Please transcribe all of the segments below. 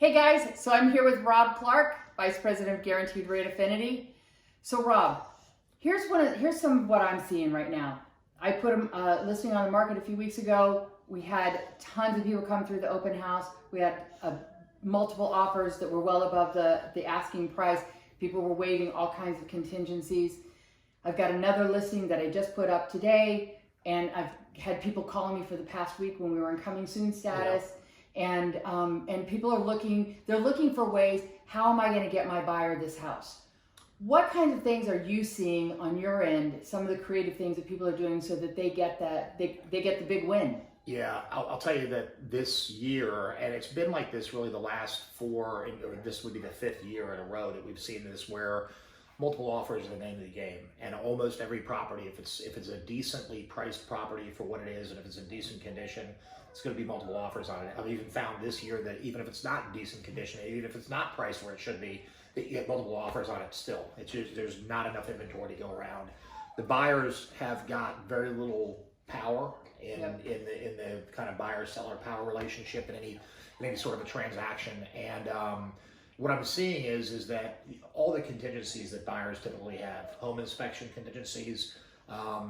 Hey guys, so I'm here with Rob Clark, Vice President of Guaranteed Rate Affinity. So Rob, here's some of what I'm seeing right now. I put a listing on the market a few weeks ago. We had tons of people come through the open house. We had multiple offers that were well above the asking price. People were waiving all kinds of contingencies. I've got another listing that I just put up today, and I've had people calling me for the past week when we were in coming soon status. Yeah. And people are looking for ways, how am I going to get my buyer this house? What kinds of things are you seeing on your end, some of the creative things that people are doing so that they get they get the big win? Yeah, I'll tell you that this year, and it's been like this really the last four, or this would be the fifth year in a row that we've seen this, where multiple offers are the name of the game. And almost every property, if it's a decently priced property for what it is, and if it's in decent condition, it's going to be multiple offers on it. I've even found this year that even if it's not in decent condition, even if it's not priced where it should be, that you get multiple offers on it still. It's just, there's not enough inventory to go around. The buyers have got very little power in the kind of buyer-seller power relationship in any sort of a transaction. And what I'm seeing is that all the contingencies that buyers typically have, home inspection contingencies,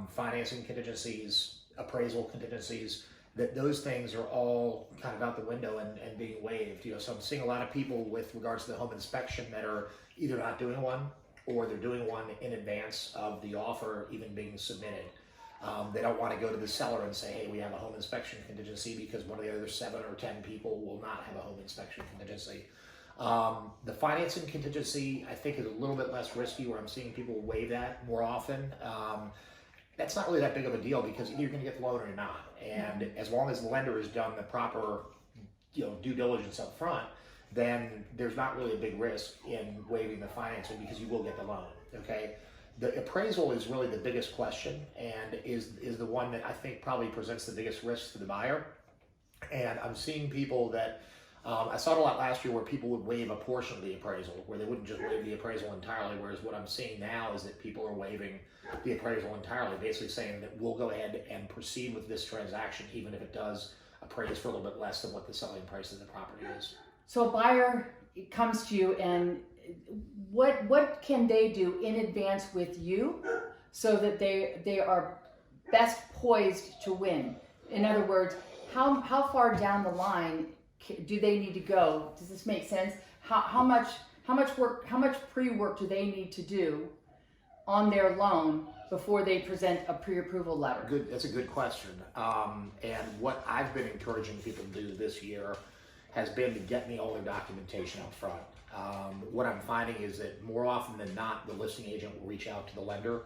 financing contingencies, appraisal contingencies, that those things are all kind of out the window and being waived. So I'm seeing a lot of people with regards to the home inspection that are either not doing one, or they're doing one in advance of the offer even being submitted. They don't want to go to the seller and say, hey, we have a home inspection contingency, because one of the other 7 or 10 people will not have a home inspection contingency. The financing contingency, I think, is a little bit less risky, where I'm seeing people waive that more often. That's not really that big of a deal, because either you're going to get the loan or you're not. And as long as the lender has done the proper due diligence up front, then there's not really a big risk in waiving the financing, because you will get the loan, okay? The appraisal is really the biggest question, and is the one that I think probably presents the biggest risk to the buyer. And I'm seeing people that, I saw it a lot last year, where people would waive a portion of the appraisal, where they wouldn't just waive the appraisal entirely, whereas what I'm seeing now is that people are waiving the appraisal entirely, basically saying that we'll go ahead and proceed with this transaction even if it does appraise for a little bit less than what the selling price of the property is. So a buyer comes to you, and what can they do in advance with you so that they are best poised to win? In other words, how far down the line do they need to go? Does this make sense? How much pre-work do they need to do on their loan before they present a pre-approval letter? Good, that's a good question. And what I've been encouraging people to do this year has been to get me all their documentation up front. What I'm finding is that more often than not, the listing agent will reach out to the lender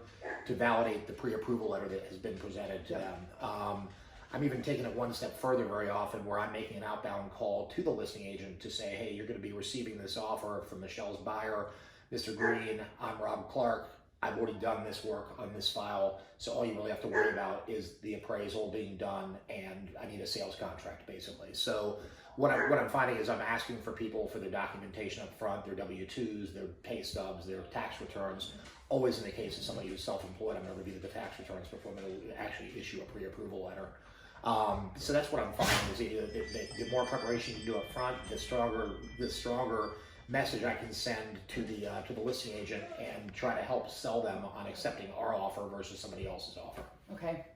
to validate the pre-approval letter that has been presented to them. I'm even taking it one step further very often, where I'm making an outbound call to the listing agent to say, hey, you're going to be receiving this offer from Michelle's buyer, Mr. Green. I'm Rob Clark. I've already done this work on this file, so all you really have to worry about is the appraisal being done, and I need a sales contract, basically. So what I'm finding is I'm asking for people for their documentation up front, their W-2s, their pay stubs, their tax returns. Always in the case of somebody who's self-employed, I'm going to review the tax returns before I'm going to actually issue a pre-approval letter. So that's what I'm finding, is the more preparation you do up front, the stronger message I can send to the listing agent, and try to help sell them on accepting our offer versus somebody else's offer. Okay,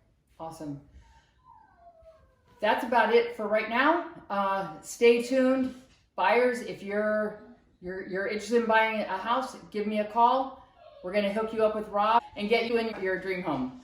awesome. That's about it for right now. Stay tuned, buyers. If you're interested in buying a house, give me a call. We're going to hook you up with Rob and get you in your dream home.